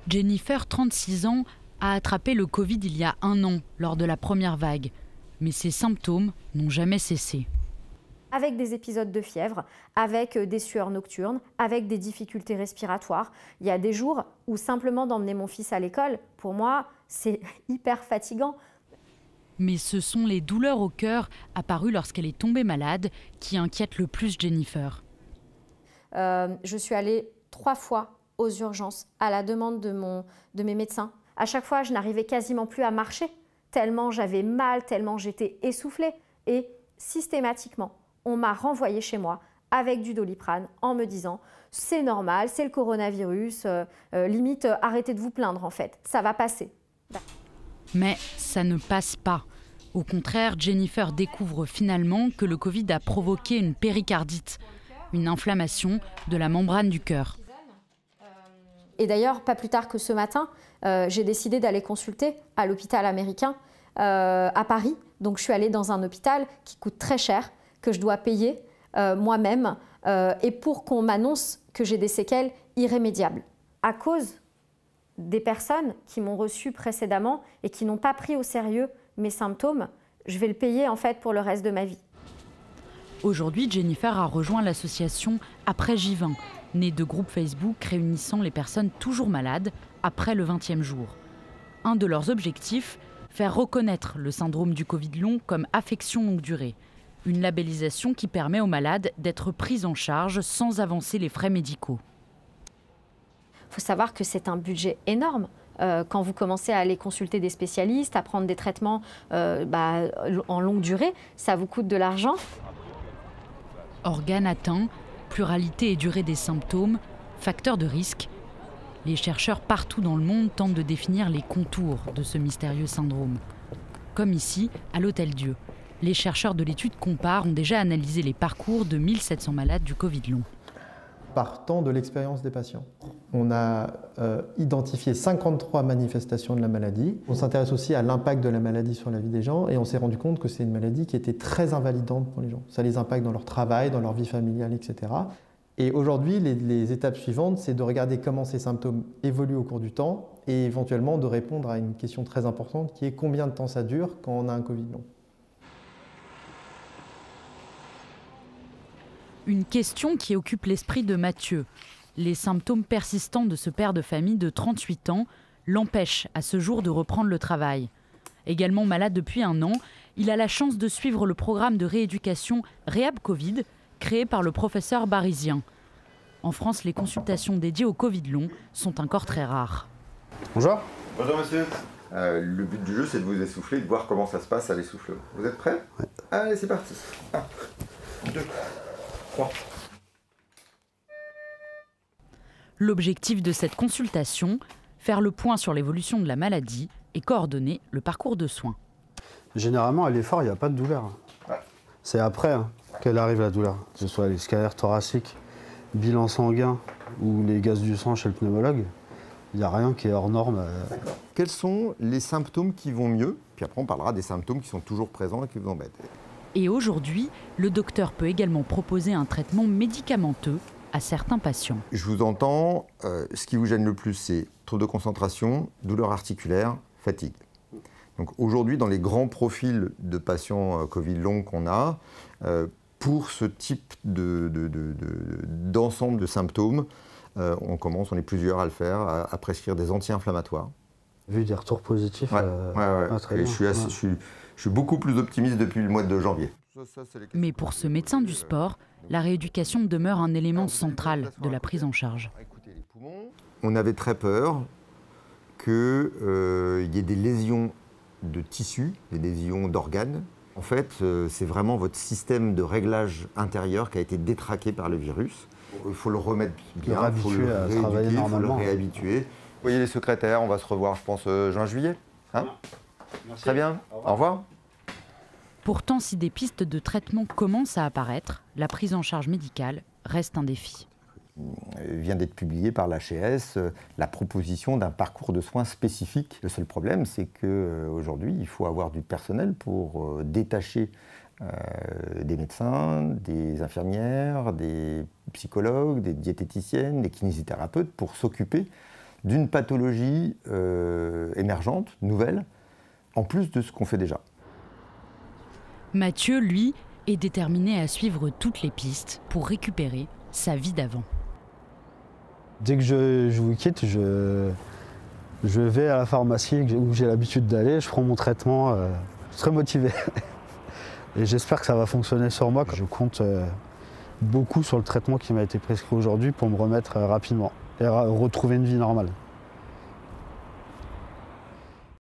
Jennifer, 36 ans, a attrapé le Covid il y a 1 an, lors de la première vague. Mais ses symptômes n'ont jamais cessé. Avec des épisodes de fièvre, avec des sueurs nocturnes, avec des difficultés respiratoires. Il y a des jours où simplement d'emmener mon fils à l'école, pour moi, c'est hyper fatigant. Mais ce sont les douleurs au cœur apparues lorsqu'elle est tombée malade qui inquiètent le plus Jennifer. Je suis allée 3 fois aux urgences à la demande de mes médecins. À chaque fois, je n'arrivais quasiment plus à marcher, tellement j'avais mal, tellement j'étais essoufflée. Et systématiquement, on m'a renvoyée chez moi avec du Doliprane en me disant « c'est normal, c'est le coronavirus, limite arrêtez de vous plaindre en fait, ça va passer ». Mais ça ne passe pas. Au contraire, Jennifer découvre finalement que le Covid a provoqué une péricardite, une inflammation de la membrane du cœur. Et d'ailleurs, pas plus tard que ce matin, j'ai décidé d'aller consulter à l'hôpital américain à Paris. Donc je suis allée dans un hôpital qui coûte très cher, que je dois payer moi-même, et pour qu'on m'annonce que j'ai des séquelles irrémédiables. À cause des personnes qui m'ont reçue précédemment et qui n'ont pas pris au sérieux mes symptômes, je vais le payer en fait pour le reste de ma vie. Aujourd'hui, Jennifer a rejoint l'association Après J20, née de groupes Facebook réunissant les personnes toujours malades après le 20e jour. Un de leurs objectifs, faire reconnaître le syndrome du Covid long comme affection longue durée. Une labellisation qui permet aux malades d'être pris en charge sans avancer les frais médicaux. Il faut savoir que c'est un budget énorme. Quand vous commencez à aller consulter des spécialistes, à prendre des traitements en longue durée, ça vous coûte de l'argent. Organes atteints, pluralité et durée des symptômes, facteurs de risque. Les chercheurs partout dans le monde tentent de définir les contours de ce mystérieux syndrome. Comme ici, à l'Hôtel-Dieu. Les chercheurs de l'étude Compare ont déjà analysé les parcours de 1700 malades du Covid long. Partant de l'expérience des patients. On a identifié 53 manifestations de la maladie. On s'intéresse aussi à l'impact de la maladie sur la vie des gens et on s'est rendu compte que c'est une maladie qui était très invalidante pour les gens. Ça les impacte dans leur travail, dans leur vie familiale, etc. Et aujourd'hui, les étapes suivantes, c'est de regarder comment ces symptômes évoluent au cours du temps et éventuellement de répondre à une question très importante qui est combien de temps ça dure quand on a un Covid long. Une question qui occupe l'esprit de Mathieu. Les symptômes persistants de ce père de famille de 38 ans l'empêchent à ce jour de reprendre le travail. Également malade depuis 1 an, il a la chance de suivre le programme de rééducation Réhab Covid créé par le professeur Barizien. En France, les consultations dédiées au Covid long sont encore très rares. Bonjour. Bonjour monsieur. Le but du jeu, c'est de vous essouffler, de voir comment ça se passe à l'essoufflement. Vous êtes prêts? Ouais. Allez, c'est parti. 1, 2, 3. L'objectif de cette consultation, faire le point sur l'évolution de la maladie et coordonner le parcours de soins. Généralement, à l'effort, il n'y a pas de douleur. Ouais. C'est après qu'elle arrive la douleur, que ce soit les scalaires thoraciques, bilan sanguin ou les gaz du sang chez le pneumologue. Il n'y a rien qui est hors norme. Quels sont les symptômes qui vont mieux? Puis après, on parlera des symptômes qui sont toujours présents et qui vous embêtent. Et aujourd'hui, le docteur peut également proposer un traitement médicamenteux à certains patients. Je vous entends, ce qui vous gêne le plus, c'est trouble de concentration, douleur articulaire, fatigue. Donc aujourd'hui, dans les grands profils de patients Covid long qu'on a, pour ce type d'ensemble de symptômes, on est plusieurs à le faire, à prescrire des anti-inflammatoires. Vu des retours positifs, très bien. Je suis beaucoup plus optimiste depuis le mois de janvier. Mais pour ce médecin du sport, la rééducation demeure un élément central de la prise en charge. On avait très peur qu'il y ait des lésions de tissus, des lésions d'organes. En fait, c'est vraiment votre système de réglage intérieur qui a été détraqué par le virus. Il faut le remettre bien, il faut le rééduquer, il faut le réhabituer. Vous voyez les secrétaires, on va se revoir, je pense, juin-juillet. Hein? Très bien, au revoir. Pourtant, si des pistes de traitement commencent à apparaître, la prise en charge médicale reste un défi. Il vient d'être publié par l'HAS la proposition d'un parcours de soins spécifique. Le seul problème, c'est qu'aujourd'hui, il faut avoir du personnel pour détacher des médecins, des infirmières, des psychologues, des diététiciennes, des kinésithérapeutes pour s'occuper d'une pathologie émergente, nouvelle, en plus de ce qu'on fait déjà. Mathieu, lui, est déterminé à suivre toutes les pistes pour récupérer sa vie d'avant. Dès que je vous quitte, je vais à la pharmacie où j'ai l'habitude d'aller, je prends mon traitement, je suis très motivé. Et j'espère que ça va fonctionner sur moi. Je compte beaucoup sur le traitement qui m'a été prescrit aujourd'hui pour me remettre rapidement et retrouver une vie normale.